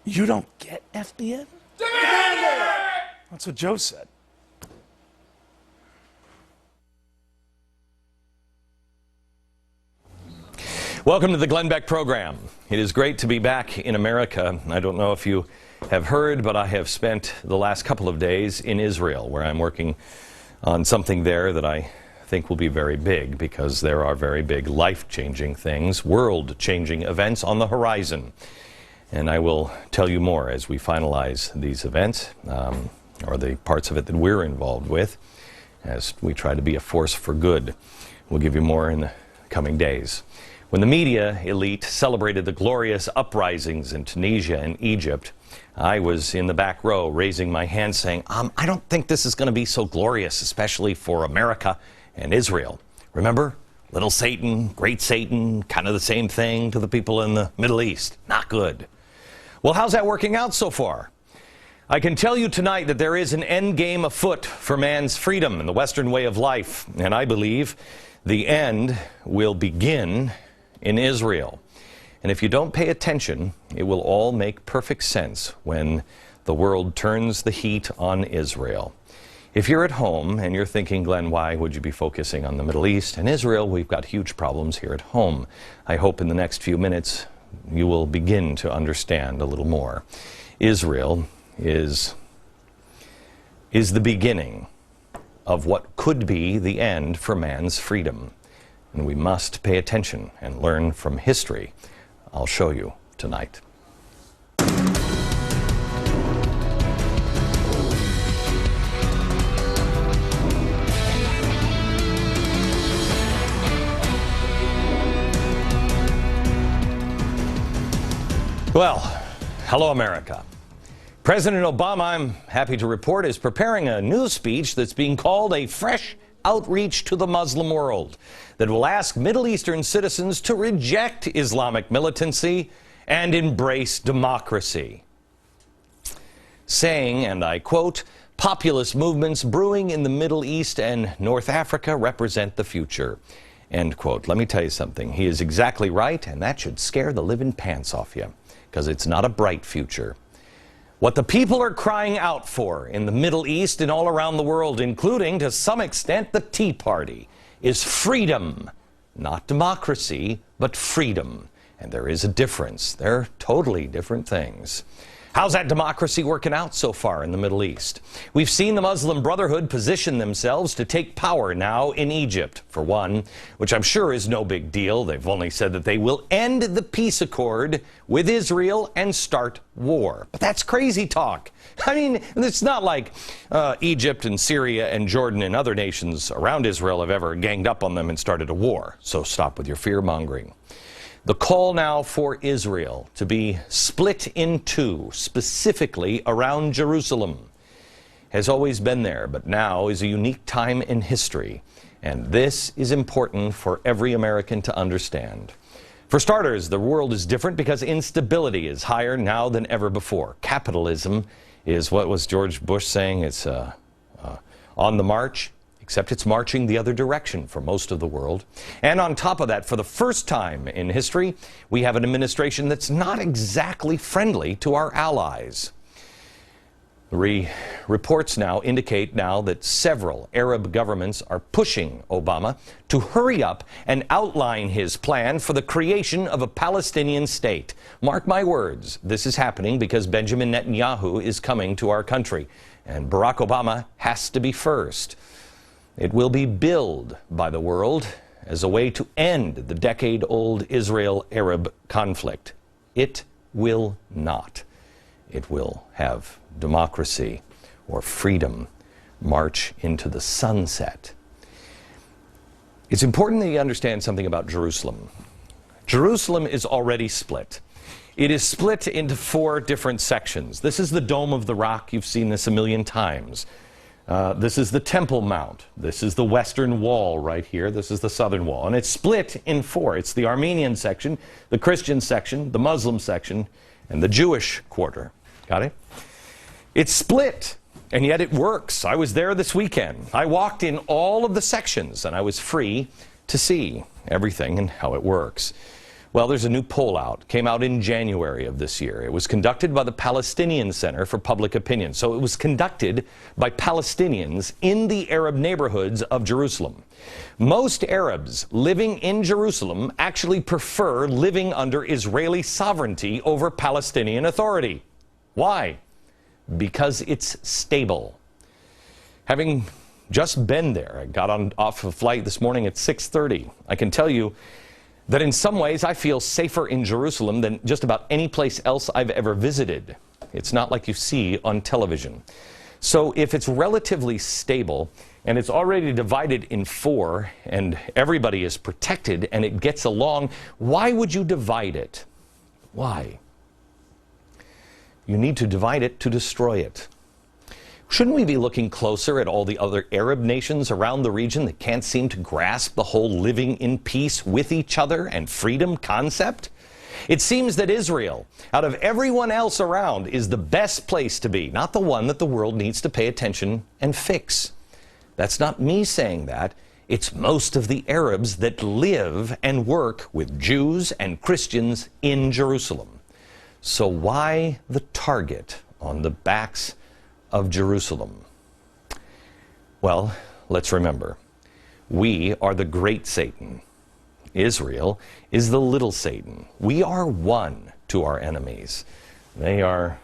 You don't get FBN? Demand it! That's what Joe said. Welcome to the Glenn Beck program. It is great to be back in America. I don't know if you have heard, but I have spent the last couple of days in Israel, where I'm working on something there that I think will be very big, because there are very big life-changing things, world-changing events on the horizon. And I will tell you more as we finalize these events, or the parts of it that we're involved with, as we try to be a force for good. We'll give you more in the coming days. When the media elite celebrated the glorious uprisings in Tunisia and Egypt, I was in the back row raising my hand saying, I don't think this is going to be so glorious, especially for America and Israel. Remember? Little Satan, great Satan, kind of the same thing to the people in the Middle East. Not good. Well, how's that working out so far? I can tell you tonight that there is an end game afoot for man's freedom and the Western way of life, and I believe the end will begin in Israel. And if you don't pay attention, it will all make perfect sense when the world turns the heat on Israel. If you're at home and you're thinking, Glenn, why would you be focusing on the Middle East and Israel? We've got huge problems here at home. I hope in the next few minutes you will begin to understand a little more. Israel is the beginning of what could be the end for man's freedom. And we must pay attention and learn from history. I'll show you tonight. Well, hello, America. President Obama, I'm happy to report, is preparing a new speech that's being called a fresh outreach to the Muslim world that will ask Middle Eastern citizens to reject Islamic militancy and embrace democracy. Saying, and I quote, populist movements brewing in the Middle East and North Africa represent the future. End quote. Let me tell you something. He is exactly right, and that should scare the living pants off you, because it's not a bright future. What the people are crying out for in the Middle East and all around the world, including, to some extent, the Tea Party, is freedom. Not democracy, but freedom. And there is a difference. They're totally different things. How's that democracy working out so far in the Middle East? We've seen the Muslim Brotherhood position themselves to take power now in Egypt, for one, which I'm sure is no big deal. They've only said that they will end the peace accord with Israel and start war. But that's crazy talk. I mean, it's not like Egypt and Syria and Jordan and other nations around Israel have ever ganged up on them and started a war. So stop with your fear-mongering. The call now for Israel to be split in two, specifically around Jerusalem, has always been there, but now is a unique time in history. And this is important for every American to understand. For starters, the world is different because instability is higher now than ever before. Capitalism is, what was George Bush saying? It's on the march. Except it's marching the other direction for most of the world. And on top of that, for the first time in history, we have an administration that's not exactly friendly to our allies. Reports now indicate that several Arab governments are pushing Obama to hurry up and outline his plan for the creation of a Palestinian state. Mark my words, this is happening because Benjamin Netanyahu is coming to our country, and Barack Obama has to be first. It will be billed by the world as a way to end the decade-old Israel-Arab conflict. It will not. It will have democracy or freedom march into the sunset. It's important that you understand something about Jerusalem. Jerusalem is already split. It is split into 4 different sections. This is the Dome of the Rock. You've seen this a million times. This is the Temple Mount. This is the Western Wall right here. This is the Southern Wall. And it's split in 4. It's the Armenian section, the Christian section, the Muslim section, and the Jewish quarter. Got it? It's split, and yet it works. I was there this weekend. I walked in all of the sections, and I was free to see everything and how it works. Well, there's a new poll out. Came out in January of this year. It was conducted by the Palestinian Center for Public Opinion. So it was conducted by Palestinians in the Arab neighborhoods of Jerusalem. Most Arabs living in Jerusalem actually prefer living under Israeli sovereignty over Palestinian authority. Why? Because it's stable. Having just been there, I got off a flight this morning at 6:30. I can tell you that in some ways I feel safer in Jerusalem than just about any place else I've ever visited. It's not like you see on television. So if it's relatively stable and it's already divided in four and everybody is protected and it gets along, why would you divide it? Why? You need to divide it to destroy it. Shouldn't we be looking closer at all the other Arab nations around the region that can't seem to grasp the whole living in peace with each other and freedom concept? It seems that Israel, out of everyone else around, is the best place to be, not the one that the world needs to pay attention and fix. That's not me saying that. It's most of the Arabs that live and work with Jews and Christians in Jerusalem. So why the target on the backs of Jerusalem? Well, let's remember, we are the great Satan. Israel is the little Satan. We are one to our enemies. They're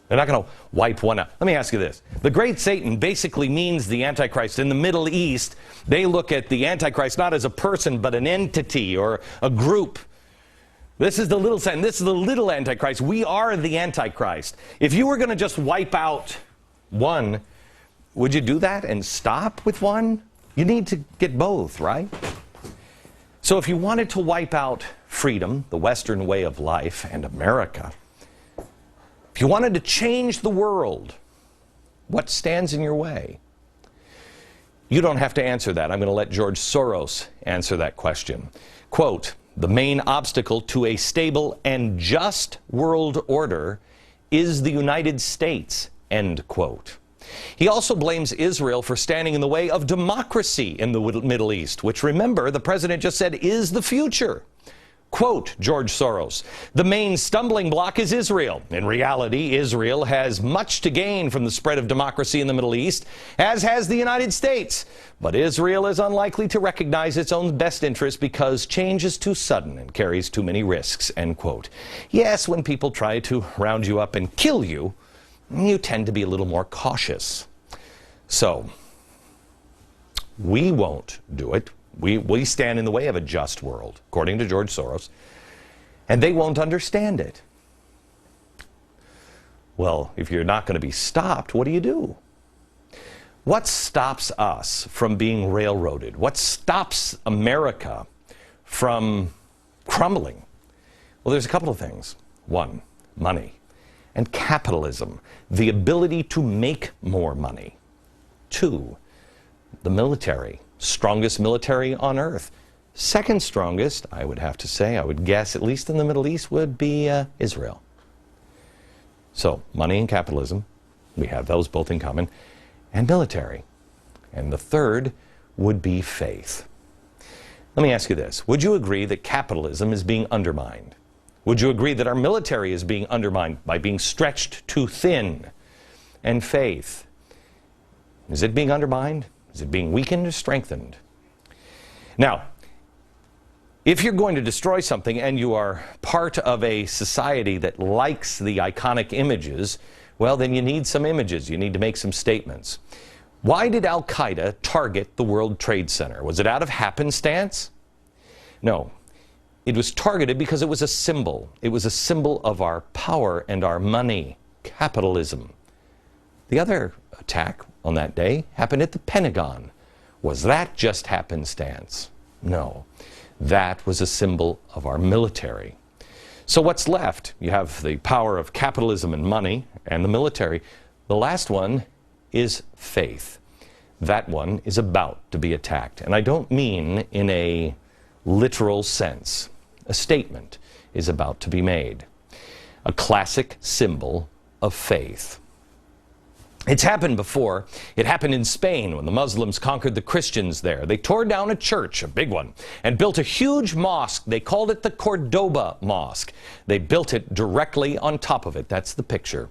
not going to wipe one out. Let me ask you this. The great Satan basically means the Antichrist. In the Middle East, they look at the Antichrist not as a person, but an entity or a group. This is the little Satan. This is the little Antichrist. We are the Antichrist. If you were going to just wipe out one, would you do that and stop with one? You need to get both, right? So if you wanted to wipe out freedom, the Western way of life, and America, if you wanted to change the world, what stands in your way? You don't have to answer that. I'm going to let George Soros answer that question. Quote, "The main obstacle to a stable and just world order is the United States," end quote. He also blames Israel for standing in the way of democracy in the Middle East, which, remember, the president just said is the future. Quote, George Soros, "The main stumbling block is Israel. In reality, Israel has much to gain from the spread of democracy in the Middle East, as has the United States. But Israel is unlikely to recognize its own best interest because change is too sudden and carries too many risks," end quote. Yes, when people try to round you up and kill you, you tend to be a little more cautious. So, we won't do it. We stand in the way of a just world, according to George Soros, and they won't understand it. Well, if you're not going to be stopped, what do you do? What stops us from being railroaded? What stops America from crumbling? Well, there's a couple of things. One, money and capitalism, the ability to make more money. Two, the military. Strongest military on earth. Second strongest, I would have to say, I would guess, at least in the Middle East, would be Israel. So, money and capitalism, we have those both in common, and military. And the third would be faith. Let me ask you this. Would you agree that capitalism is being undermined? Would you agree that our military is being undermined by being stretched too thin? And faith, is it being undermined? Is it being weakened or strengthened? Now, if you're going to destroy something and you are part of a society that likes the iconic images, well, then you need some images. You need to make some statements. Why did Al-Qaeda target the World Trade Center? Was it out of happenstance? No. It was targeted because it was a symbol. It was a symbol of our power and our money, capitalism. The other attack on that day happened at the Pentagon. Was that just happenstance? No. That was a symbol of our military. So what's left? You have the power of capitalism and money and the military. The last one is faith. That one is about to be attacked. And I don't mean in a literal sense. A statement is about to be made. A classic symbol of faith. It's happened before. It happened in Spain when the Muslims conquered the Christians there. They tore down a church, a big one, and built a huge mosque. They called it the Cordoba Mosque. They built it directly on top of it. That's the picture.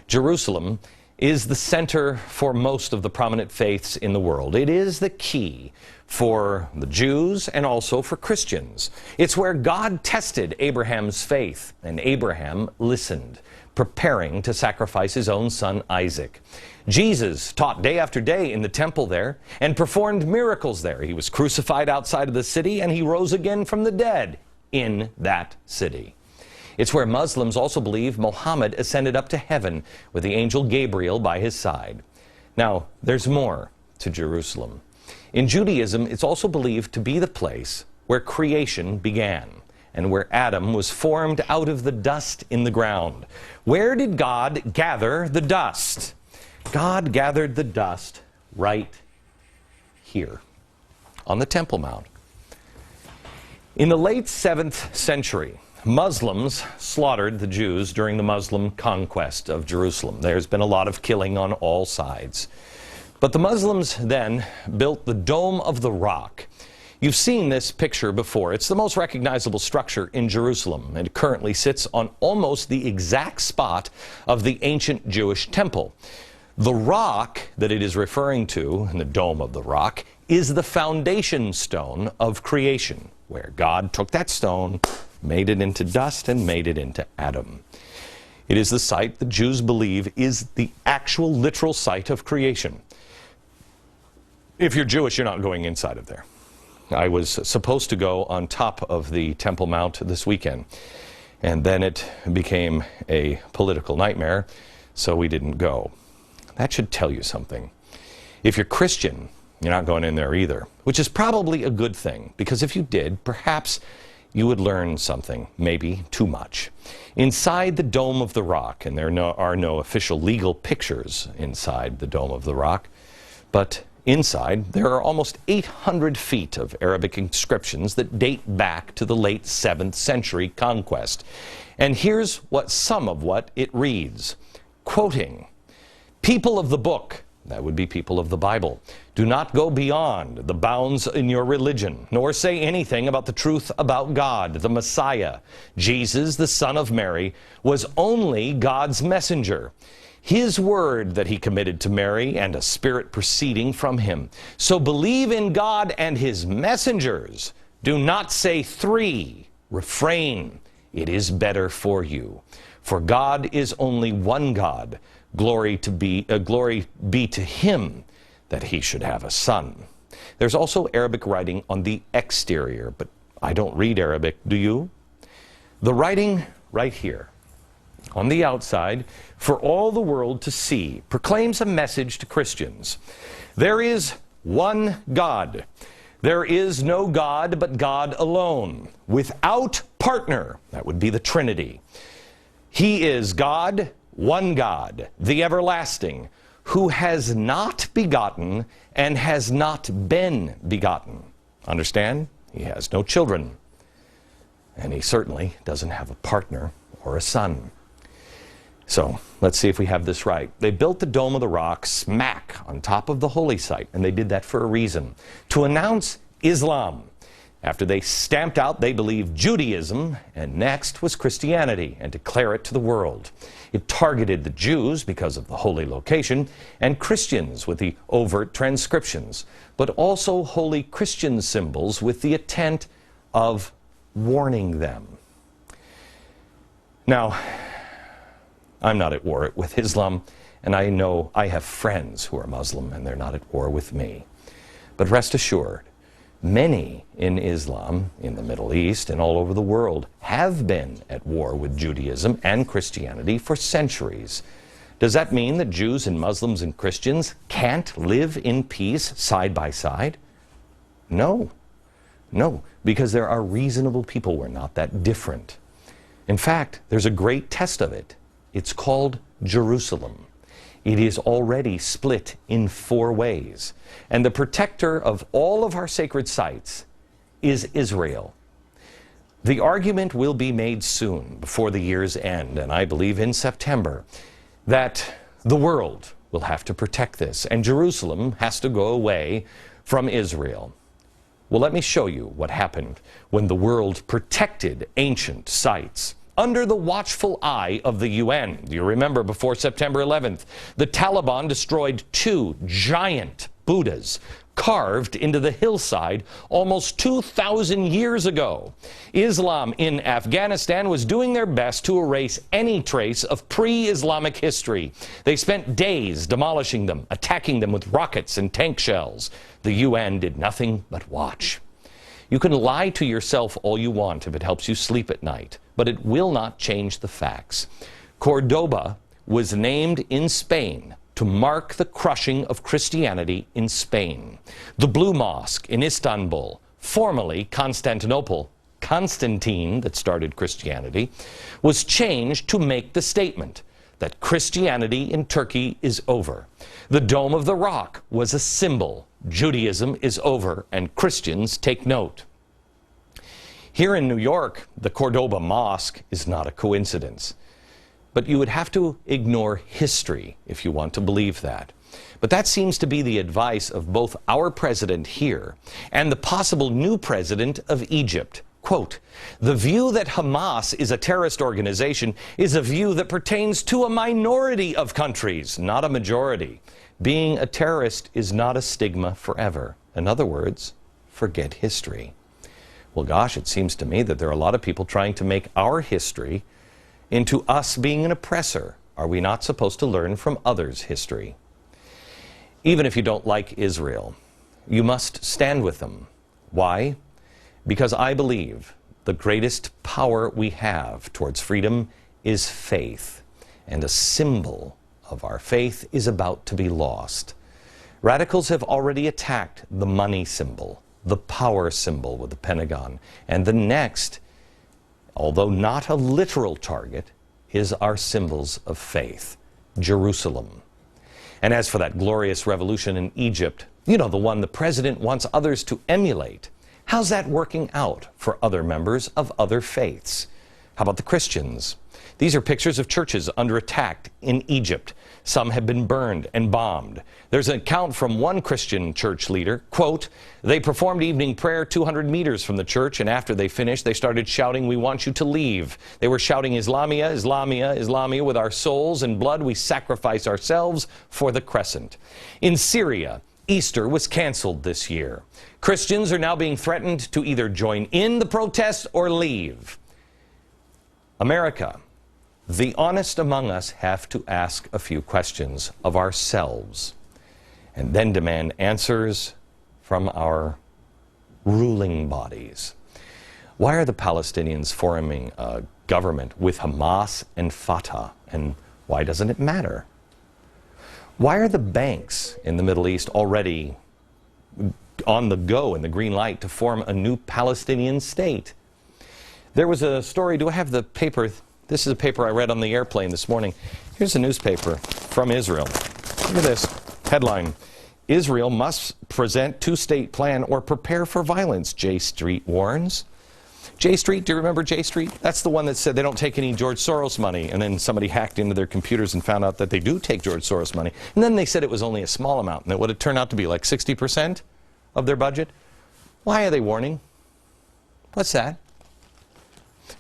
Jerusalem is the center for most of the prominent faiths in the world. It is the key for the Jews and also for Christians. It's where God tested Abraham's faith, and Abraham listened, preparing to sacrifice his own son Isaac. Jesus taught day after day in the temple there and performed miracles there. He was crucified outside of the city and he rose again from the dead in that city. It's where Muslims also believe Muhammad ascended up to heaven with the angel Gabriel by his side. Now, there's more to Jerusalem. In Judaism, it's also believed to be the place where creation began and where Adam was formed out of the dust in the ground. Where did God gather the dust? God gathered the dust right here on the Temple Mount. In the late 7th century, Muslims slaughtered the Jews during the Muslim conquest of Jerusalem. There's been a lot of killing on all sides. But the Muslims then built the Dome of the Rock. You've seen this picture before. It's the most recognizable structure in Jerusalem, and it currently sits on almost the exact spot of the ancient Jewish temple. The rock that it is referring to, in the Dome of the Rock, is the foundation stone of creation, where God took that stone, made it into dust, and made it into Adam. It is the site the Jews believe is the actual literal site of creation. If you're Jewish, you're not going inside of there. I was supposed to go on top of the Temple Mount this weekend, and then it became a political nightmare, so we didn't go. That should tell you something. If you're Christian, you're not going in there either, which is probably a good thing, because if you did, perhaps you would learn something, maybe too much. Inside the Dome of the Rock, and there are no official legal pictures inside the Dome of the Rock, but inside, there are almost 800 feet of Arabic inscriptions that date back to the late 7th century conquest. And here's what some of what it reads. Quoting, "People of the book," that would be people of the Bible, "do not go beyond the bounds in your religion, nor say anything about the truth about God, the Messiah. Jesus, the Son of Mary, was only God's messenger. His word that he committed to Mary, and a spirit proceeding from him. So believe in God and his messengers. Do not say 3. Refrain. It is better for you. For God is only one God. Glory be to him that he should have a son." There's also Arabic writing on the exterior, but I don't read Arabic, do you? The writing right here on the outside for all the world to see proclaims a message to Christians. There is one God. There is no God but God alone, without partner. That would be the Trinity. He is God, one God, the everlasting, who has not begotten and has not been begotten. Understand? He has no children. And he certainly doesn't have a partner or a son. So, let's see if we have this right. They built the Dome of the Rock smack on top of the holy site, and they did that for a reason. To announce Islam. After they stamped out, they believed, Judaism, and next was Christianity, and declare it to the world. It targeted the Jews because of the holy location, and Christians with the overt transcriptions, but also holy Christian symbols with the intent of warning them. Now, I'm not at war with Islam, and I know I have friends who are Muslim, and they're not at war with me. But rest assured, many in Islam, in the Middle East, and all over the world have been at war with Judaism and Christianity for centuries. Does that mean that Jews and Muslims and Christians can't live in peace side by side? No. No, because there are reasonable people. We're not that different. In fact, there's a great test of it. It's called Jerusalem. It is already split in 4 ways. And the protector of all of our sacred sites is Israel. The argument will be made soon, before the year's end, and I believe in September, that the world will have to protect this, and Jerusalem has to go away from Israel. Well, let me show you what happened when the world protected ancient sites under the watchful eye of the UN. Do you remember before September 11th, the Taliban destroyed 2 giant Buddhas carved into the hillside almost 2,000 years ago. Islam in Afghanistan was doing their best to erase any trace of pre-Islamic history. They spent days demolishing them, attacking them with rockets and tank shells. The UN did nothing but watch. You can lie to yourself all you want if it helps you sleep at night, but it will not change the facts. Cordoba was named in Spain to mark the crushing of Christianity in Spain. The Blue Mosque in Istanbul, formerly Constantinople, Constantine, that started Christianity, was changed to make the statement that Christianity in Turkey is over. The Dome of the Rock was a symbol. Judaism is over, and Christians take note. Here in New York, the Cordoba Mosque is not a coincidence. But you would have to ignore history if you want to believe that. But that seems to be the advice of both our president here and the possible new president of Egypt. Quote, "The view that Hamas is a terrorist organization is a view that pertains to a minority of countries, not a majority. Being a terrorist is not a stigma forever." In other words, forget history. Well, gosh, it seems to me that there are a lot of people trying to make our history into us being an oppressor. Are we not supposed to learn from others' history? Even if you don't like Israel, you must stand with them. Why? Because I believe the greatest power we have towards freedom is faith, and a symbol of our faith is about to be lost. Radicals have already attacked the money symbol, the power symbol with the Pentagon, and the next, although not a literal target, is our symbols of faith, Jerusalem. And as for that glorious revolution in Egypt, you know, the one the president wants others to emulate, how's that working out for other members of other faiths? How about the Christians? These are pictures of churches under attack in Egypt. Some have been burned and bombed. There's an account from one Christian church leader, quote, "They performed evening prayer 200 meters from the church, and after they finished, they started shouting, 'We want you to leave.' They were shouting, 'Islamia, Islamia, Islamia, with our souls and blood we sacrifice ourselves for the crescent.'" In Syria, Easter was canceled this year. Christians are now being threatened to either join in the protests or leave. America, the honest among us have to ask a few questions of ourselves and then demand answers from our ruling bodies. Why are the Palestinians forming a government with Hamas and Fatah, and why doesn't it matter? Why are the banks in the Middle East already on the go in the green light to form a new Palestinian state? There was a story, do I have the paper? This is a paper I read on the airplane this morning. Here's a newspaper from Israel. Look at this headline: "Israel must present two-state plan or prepare for violence," J Street warns. J Street, do you remember J Street? That's the one that said they don't take any George Soros money, and then somebody hacked into their computers and found out that they do take George Soros money. And then they said it was only a small amount, and it would have turned out to be like 60% of their budget. Why are they warning? What's that?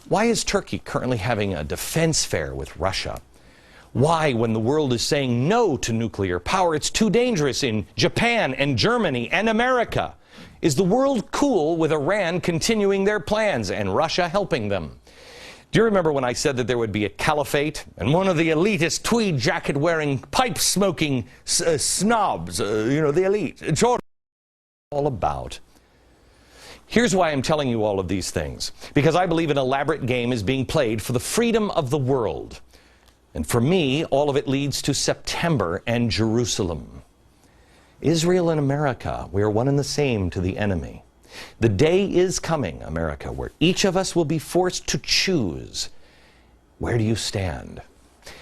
Why is Turkey currently having a defense fair with Russia? Why, when the world is saying no to nuclear power, it's too dangerous in Japan and Germany and America? Is the world cool with Iran continuing their plans and Russia helping them? Do you remember when I said that there would be a caliphate and one of the elitist tweed jacket wearing, pipe smoking snobs, the elite? It's all about. Here's why I'm telling you all of these things. Because I believe an elaborate game is being played for the freedom of the world. And for me, all of it leads to September and Jerusalem. Israel and America, we are one and the same to the enemy. The day is coming, America, where each of us will be forced to choose. Where do you stand?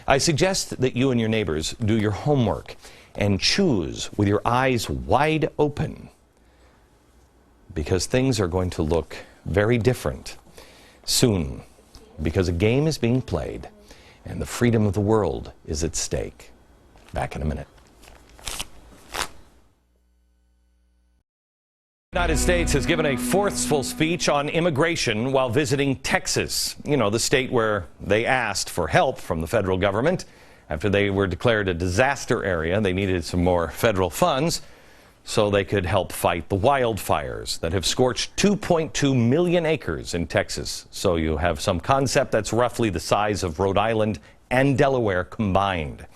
I suggest that you and your neighbors do your homework and choose with your eyes wide open, because things are going to look very different soon, because a game is being played and the freedom of the world is at stake. Back in a minute. The United States has given a forceful speech on immigration while visiting Texas, the state where they asked for help from the federal government. After they were declared a disaster area, they needed some more federal funds so they could help fight the wildfires that have scorched 2.2 million acres in Texas. So you have some concept that's roughly the size of Rhode Island and Delaware combined.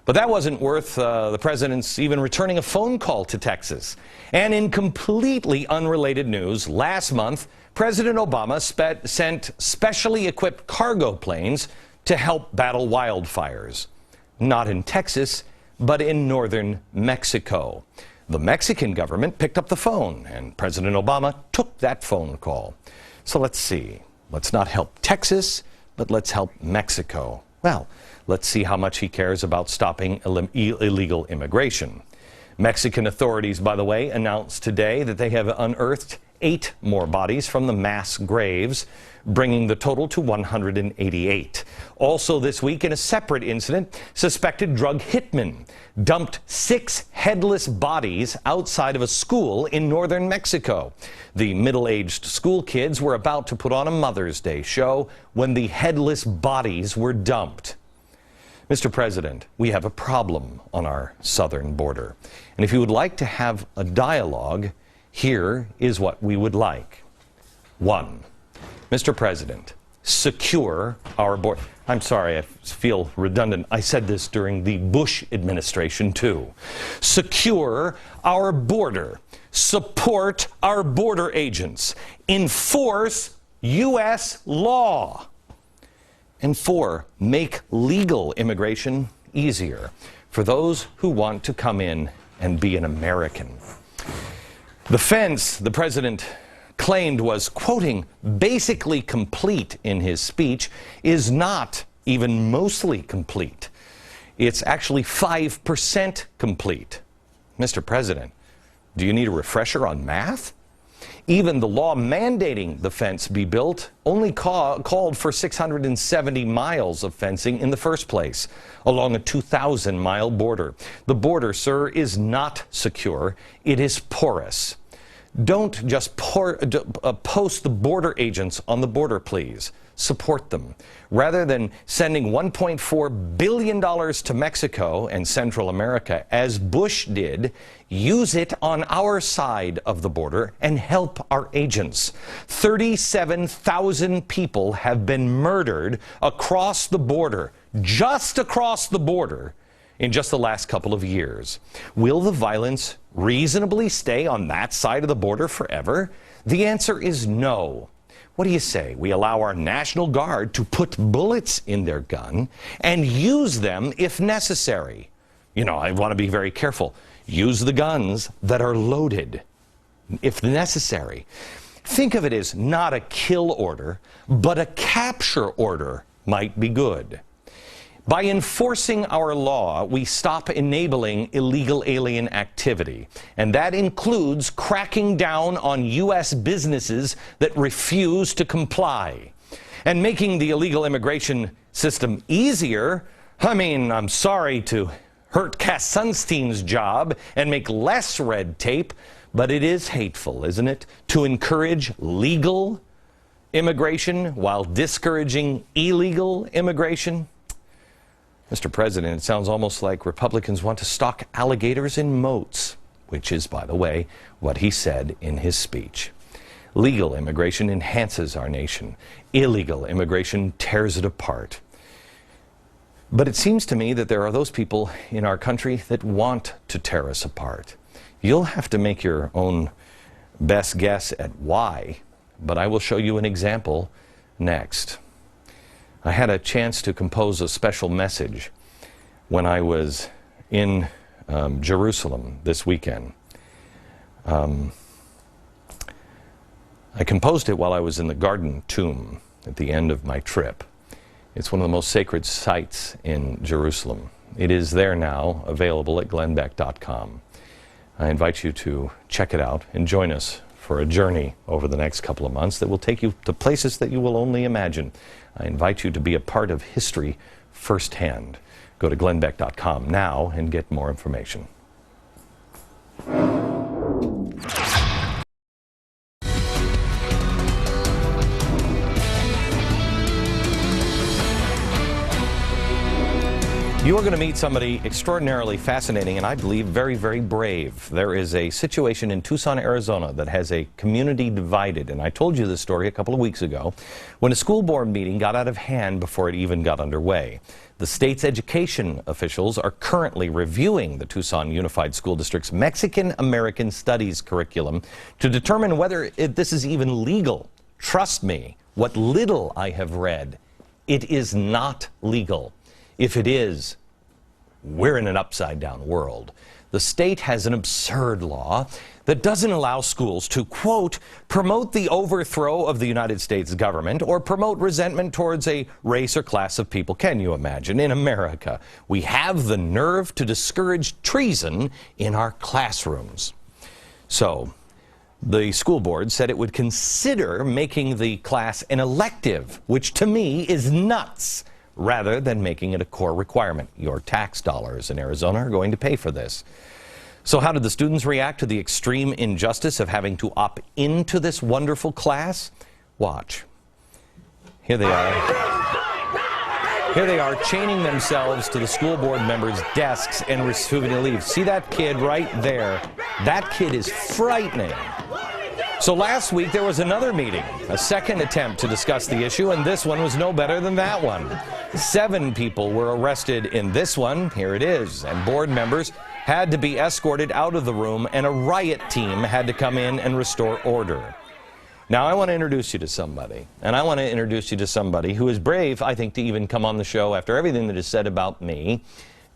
But that wasn't worth the president's even returning a phone call to Texas. And in completely unrelated news, last month, President Obama sent specially equipped cargo planes to help battle wildfires. Not in Texas, but in northern Mexico. The Mexican government picked up the phone, and President Obama took that phone call. So let's see. Let's not help Texas, but let's help Mexico. Well, let's see how much he cares about stopping illegal immigration. Mexican authorities, by the way, announced today that they have unearthed 8 more bodies from the mass graves, bringing the total to 188. Also this week, in a separate incident, suspected drug hitmen dumped 6 headless bodies outside of a school in northern Mexico. The middle-aged school kids were about to put on a Mother's Day show when the headless bodies were dumped. Mr. President, we have a problem on our southern border. And if you would like to have a dialogue, here is what we would like. 1. Mr. President, secure our border. I'm sorry, I feel redundant. I said this during the Bush administration, too. Secure our border. Support our border agents. Enforce U.S. law. And 4, make legal immigration easier for those who want to come in and be an American. The fence the president claimed was, quoting, basically complete in his speech, is not even mostly complete. It's actually 5% complete. Mr. President, do you need a refresher on math? Even the law mandating the fence be built only called for 670 miles of fencing in the first place, along a 2,000-mile border. The border, sir, is not secure. It is porous. Don't just post the border agents on the border, please. Support them. Rather than sending $1.4 billion to Mexico and Central America, as Bush did, use it on our side of the border and help our agents. 37,000 people have been murdered across the border, just across the border, in just the last couple of years. Will the violence reasonably stay on that side of the border forever? The answer is no. What do you say? We allow our National Guard to put bullets in their gun and use them if necessary. I want to be very careful. Use the guns that are loaded, if necessary. Think of it as not a kill order, but a capture order might be good. By enforcing our law, we stop enabling illegal alien activity, and that includes cracking down on U.S. businesses that refuse to comply. And making the illegal immigration system easier, I'm sorry to hurt Cass Sunstein's job and make less red tape, but it is hateful, isn't it, to encourage legal immigration while discouraging illegal immigration? Mr. President, it sounds almost like Republicans want to stock alligators in moats, which is, by the way, what he said in his speech. Legal immigration enhances our nation. Illegal immigration tears it apart. But it seems to me that there are those people in our country that want to tear us apart. You'll have to make your own best guess at why, but I will show you an example next. I had a chance to compose a special message when I was in Jerusalem this weekend. I composed it while I was in the Garden Tomb at the end of my trip. It's one of the most sacred sites in Jerusalem. It is there now, available at glennbeck.com. I invite you to check it out and join us for a journey over the next couple of months that will take you to places that you will only imagine. I invite you to be a part of history firsthand. Go to glennbeck.com now and get more information. You are going to meet somebody extraordinarily fascinating and I believe very, very brave. There is a situation in Tucson, Arizona that has a community divided. And I told you this story a couple of weeks ago when a school board meeting got out of hand before it even got underway. The state's education officials are currently reviewing the Tucson Unified School District's Mexican American Studies curriculum to determine whether this is even legal. Trust me, what little I have read, it is not legal. If it is, we're in an upside-down world. The state has an absurd law that doesn't allow schools to, quote, promote the overthrow of the United States government or promote resentment towards a race or class of people. Can you imagine? In America, we have the nerve to discourage treason in our classrooms. So, the school board said it would consider making the class an elective, which to me is nuts, rather than making it a core requirement. Your tax dollars in Arizona are going to pay for this. So how did the students react to the extreme injustice of having to opt into this wonderful class? Watch. Here they are. Here they are chaining themselves to the school board members' desks and refusing to leave. See that kid right there? That kid is frightening. So last week there was another meeting, a second attempt to discuss the issue, and this one was no better than that one. 7 people were arrested in this one, here it is, and board members had to be escorted out of the room and a riot team had to come in and restore order. Now I want to introduce you to somebody, and I want to introduce you to somebody who is brave, I think, to even come on the show after everything that is said about me,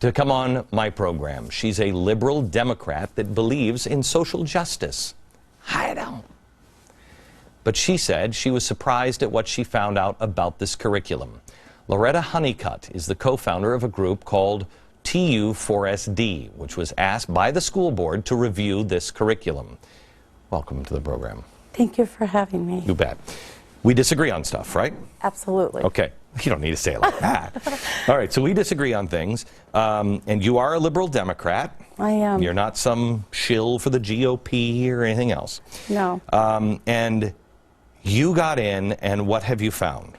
to come on my program. She's a liberal Democrat that believes in social justice. I don't. But she said she was surprised at what she found out about this curriculum. Loretta Honeycutt is the co-founder of a group called TU4SD, which was asked by the school board to review this curriculum. Welcome to the program. Thank you for having me. You bet. We disagree on stuff, right? Absolutely. Okay. You don't need to say it like that. All right, so we disagree on things. And you are a liberal Democrat. I am. You're not some shill for the GOP or anything else. No. And you got in, and what have you found?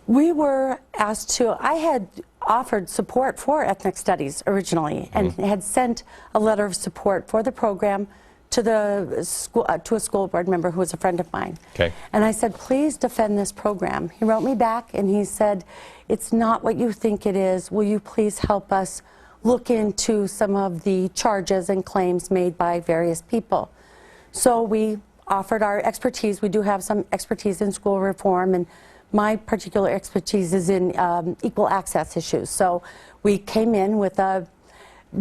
We were asked to, I had offered support for ethnic studies originally and had sent a letter of support for the program to the school, to a school board member who was a friend of mine. Okay. And I said, please defend this program. He wrote me back and he said, it's not what you think it is. Will you please help us look into some of the charges and claims made by various people? So we offered our expertise. We do have some expertise in school reform, and my particular expertise is in equal access issues. So we came in with a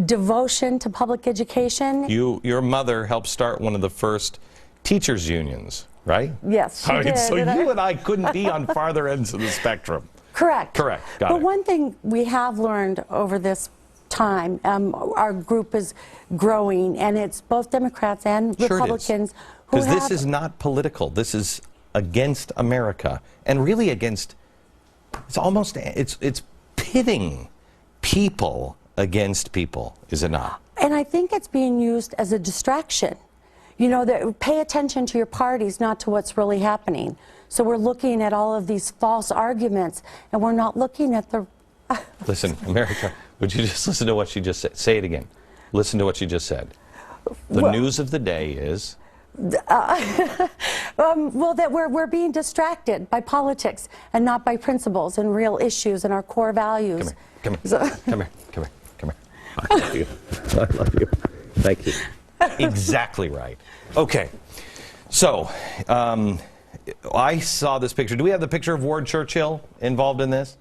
devotion to public education. Your mother helped start one of the first teachers' unions, right? Yes, she did. So you and I couldn't be on farther ends of the spectrum. Correct. Correct. Got but it. One thing we have learned over this time, our group is growing, and it's both Democrats and Republicans who have... Because this is not political. This is against America, and really against, it's pitting people against people, is it not? And I think it's being used as a distraction. You know, pay attention to your parties, not to what's really happening. So we're looking at all of these false arguments, and we're not looking at the... Listen, America, would you just listen to what she just said? Say it again. Listen to what she just said. The news of the day is... well, that we're being distracted by politics and not by principles and real issues and our core values. Come here. I love you. I love you. Thank you. Exactly right. Okay. So, I saw this picture. Do we have the picture of Ward Churchill involved in this?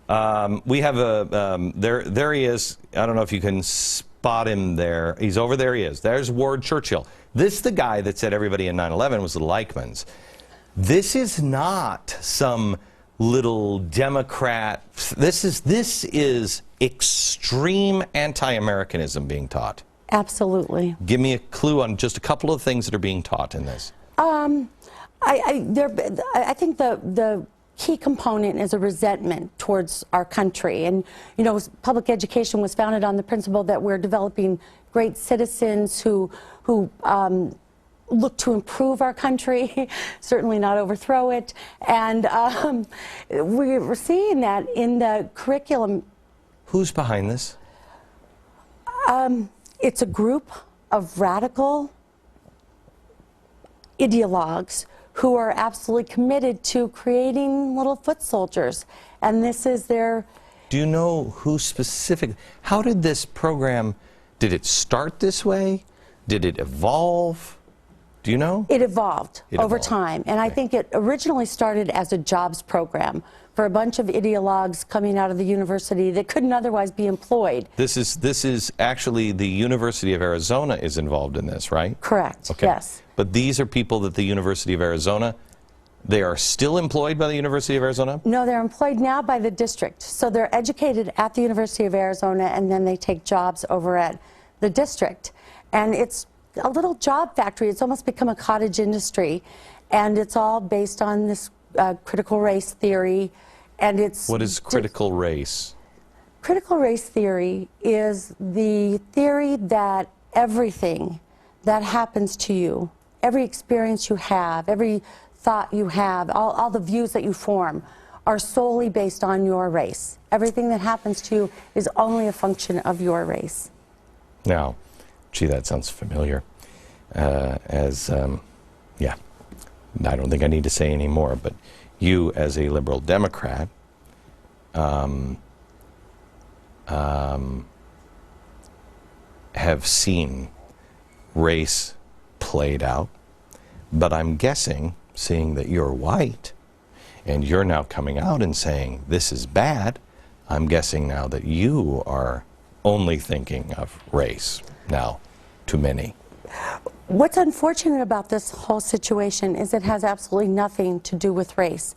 We have a, there he is. I don't know if you can spot him there. He's over there, he is. There's Ward Churchill. This is the guy that said everybody in 9/11 was the Leichmans. This is not some little Democrat. This is extreme anti-Americanism being taught. Absolutely. Give me a clue on just a couple of things that are being taught in this. I think the key component is a resentment towards our country. And, you know, public education was founded on the principle that we're developing great citizens who look to improve our country, certainly not overthrow it. And we're seeing that in the curriculum Who's behind this? It's a group of radical ideologues who are absolutely committed to creating little foot soldiers. And this is their... Do you know who specific? How did this program, did it start this way? Did it evolve? Do you know? It evolved over evolved. time. And I think it originally started as a jobs program for a bunch of ideologues coming out of the university that couldn't otherwise be employed. This is actually the University of Arizona is involved in this, right? Correct, Okay. yes. But these are people that the University of Arizona, they are still employed by the University of Arizona? No, they're employed now by the district. So they're educated at the University of Arizona, and then they take jobs over at the district. And it's a little job factory. It's almost become a cottage industry. And it's all based on this critical race theory. And it's... What is critical race? Critical race theory is the theory that everything that happens to you, every experience you have, every thought you have, all the views that you form are solely based on your race. Everything that happens to you is only a function of your race. Now, gee, that sounds familiar. Yeah, I don't think I need to say any more, but you as a liberal Democrat have seen race played out, but I'm guessing, seeing that you're white, and you're now coming out and saying this is bad, I'm guessing now that you are only thinking of race now to many. What's unfortunate about this whole situation is it has absolutely nothing to do with race.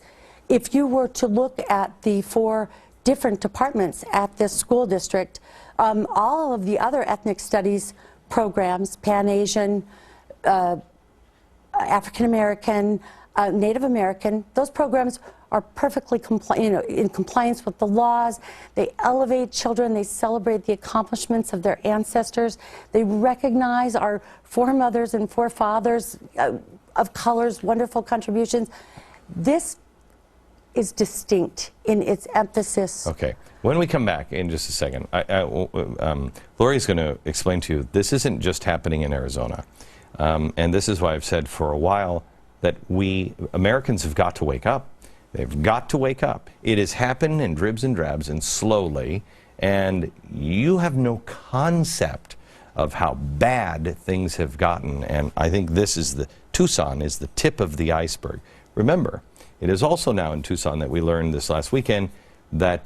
If you were to look at the 4 different departments at this school district, all of the other ethnic studies programs, Pan-Asian, African American, Native American, those programs are perfectly in compliance with the laws. They elevate children. They celebrate the accomplishments of their ancestors. They recognize our foremothers and forefathers of color's wonderful contributions. This is distinct in its emphasis. Okay. When we come back in just a second, Lori's going to explain to you this isn't just happening in Arizona. And this is why I've said for a while that we Americans have got to wake up. They've got to wake up. It has happened in dribs and drabs and slowly, and you have no concept of how bad things have gotten. And I think this is Tucson is the tip of the iceberg. Remember, it is also now in Tucson that we learned this last weekend that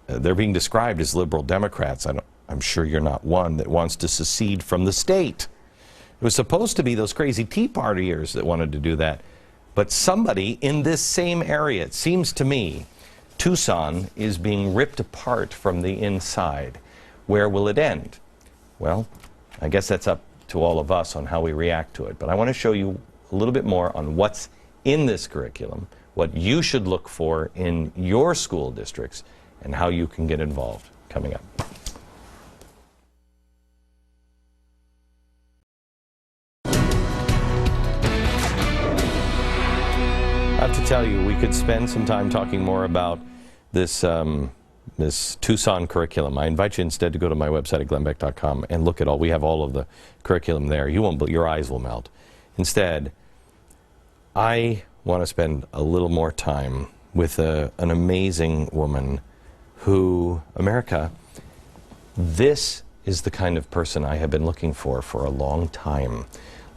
they're being described as liberal Democrats. I'm sure you're not one that wants to secede from the state. It was supposed to be those crazy Tea Partiers that wanted to do that. But somebody in this same area, it seems to me, Tucson is being ripped apart from the inside. Where will it end? Well, I guess that's up to all of us on how we react to it. But I want to show you a little bit more on what's in this curriculum, what you should look for in your school districts, and how you can get involved. Coming up. I have to tell you, we could spend some time talking more about this this Tucson curriculum. I invite you instead to go to my website at glennbeck.com and look at all. We have all of the curriculum there. You won't, your eyes will melt. Instead, I want to spend a little more time with an amazing woman who, America, this is the kind of person I have been looking for a long time.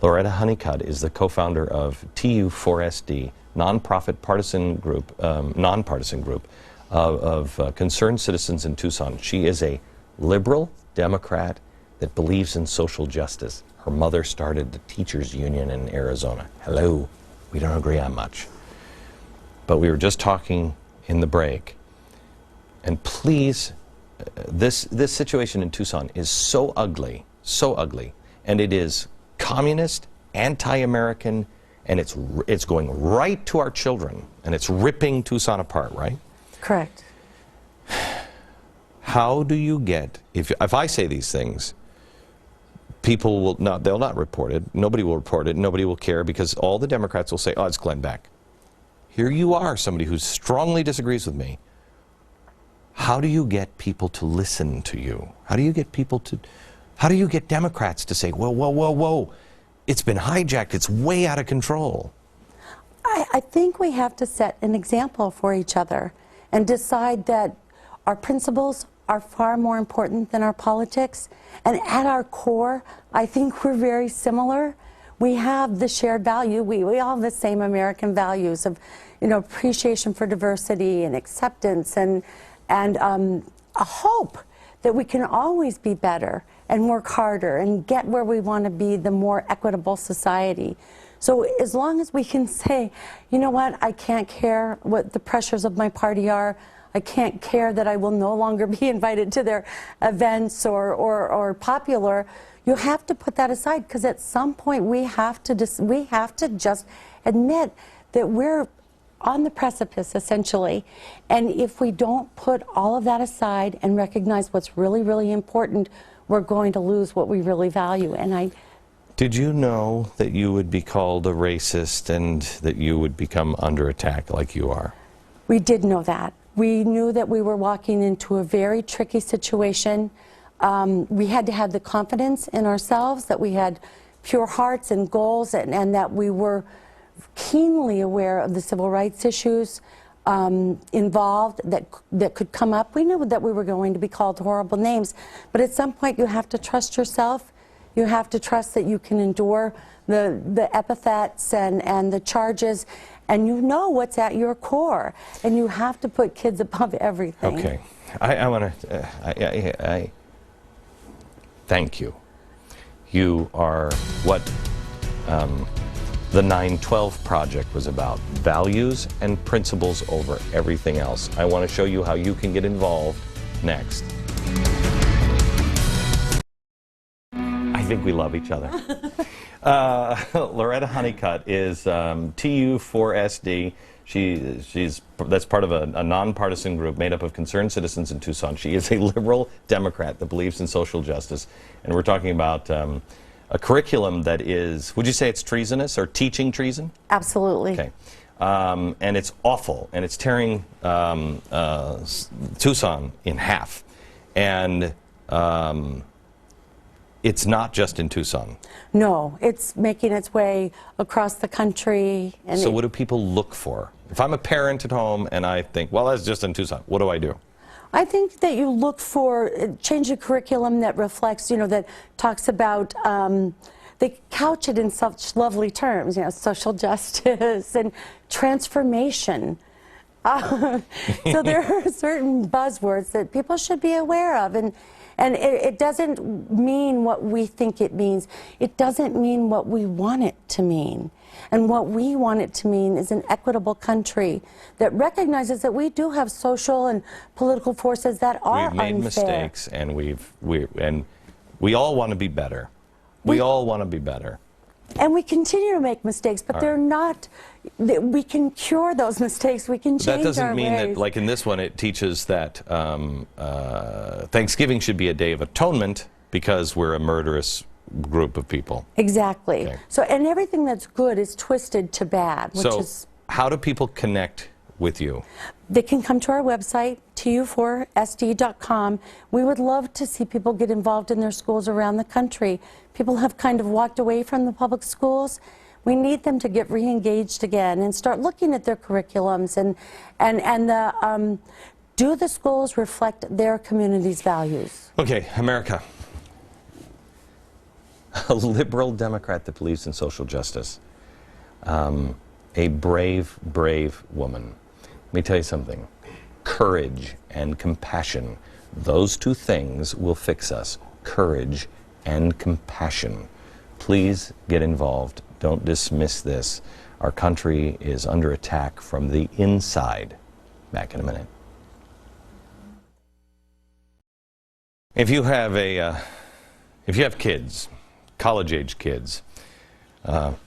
Loretta Honeycutt is the co-founder of TU4SD, nonprofit partisan group, nonpartisan group of concerned citizens in Tucson. She is a liberal Democrat that believes in social justice. Her mother started the teachers union in Arizona. Hello, we don't agree on much. But we were just talking in the break, and please, this situation in Tucson is so ugly, and it is communist, anti-American, and it's going right to our children, and it's ripping Tucson apart, right? Correct. How do you get, if I say these things, people will not, they'll not report it, nobody will report it, nobody will care, because all the Democrats will say, oh, it's Glenn Beck. Here you are, somebody who strongly disagrees with me. how do you get people to listen to you? How do you get Democrats to say, whoa, whoa, whoa, whoa, it's been hijacked, it's way out of control? I think we have to set an example for each other and decide that our principles are far more important than our politics. And at our core, I think we're very similar. We have the shared value. We all have the same American values of, appreciation for diversity and acceptance and a hope that we can always be better and work harder and get where we want to be, the more equitable society. So as long as we can say, you know what, I can't care what the pressures of my party are, I can't care that I will no longer be invited to their events or popular, you have to put that aside, because at some point we have to just admit that we're on the precipice, essentially. And if we don't put all of that aside and recognize what's really, really important, we're going to lose what we really value. And Did you know that you would be called a racist and that you would become under attack like you are? We did know that. We knew that we were walking into a very tricky situation. We had to have the confidence in ourselves that we had pure hearts and goals, and that we were keenly aware of the civil rights issues involved that could come up. We knew that we were going to be called horrible names, but at some point you have to trust yourself. You have to trust that you can endure the epithets and the charges, and you know what's at your core, and you have to put kids above everything. Okay, I want to thank you. You are what the 9/12 Project was about: values and principles over everything else. I want to show you how you can get involved next. I think we love each other. Loretta Honeycutt is TU4SD. That's part of a nonpartisan group made up of concerned citizens in Tucson. She is a liberal Democrat that believes in social justice, and we're talking about a curriculum that is, would you say it's treasonous or teaching treason? Absolutely. Okay. And it's awful, and it's tearing Tucson in half. And it's not just in Tucson. No, it's making its way across the country. And so what do people look for? If I'm a parent at home and I think, well, that's just in Tucson, what do I do? I think that you look for change a curriculum that reflects, that talks about, they couch it in such lovely terms, social justice and transformation. So there are certain buzzwords that people should be aware of, and it doesn't mean what we think it means. It doesn't mean what we want it to mean. And what we want it to mean is an equitable country that recognizes that we do have social and political forces that are unfair. We've made mistakes, and we all want to be better. We all want to be better. And we continue to make mistakes, but they're not. We can cure those mistakes. We can change our ways. That doesn't mean that, like in this one, it teaches that Thanksgiving should be a day of atonement because we're a murderous group of people. Exactly. Okay. So, and everything that's good is twisted to bad, which is. How do people connect with you? They can come to our website, tu4sd.com. We would love to see people get involved in their schools around the country. People have kind of walked away from the public schools. We need them to get re-engaged again and start looking at their curriculums and do the schools reflect their community's values? Okay, America. A liberal Democrat that believes in social justice. A brave, brave woman. Let me tell you something. Courage and compassion. Those two things will fix us. Courage and compassion. Please get involved. Don't dismiss this. Our country is under attack from the inside. Back in a minute. If you have kids, college-age kids,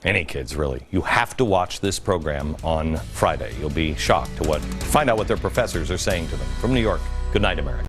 any kids really, you have to watch this program on Friday. You'll be shocked to find out what their professors are saying to them. From New York, good night, America.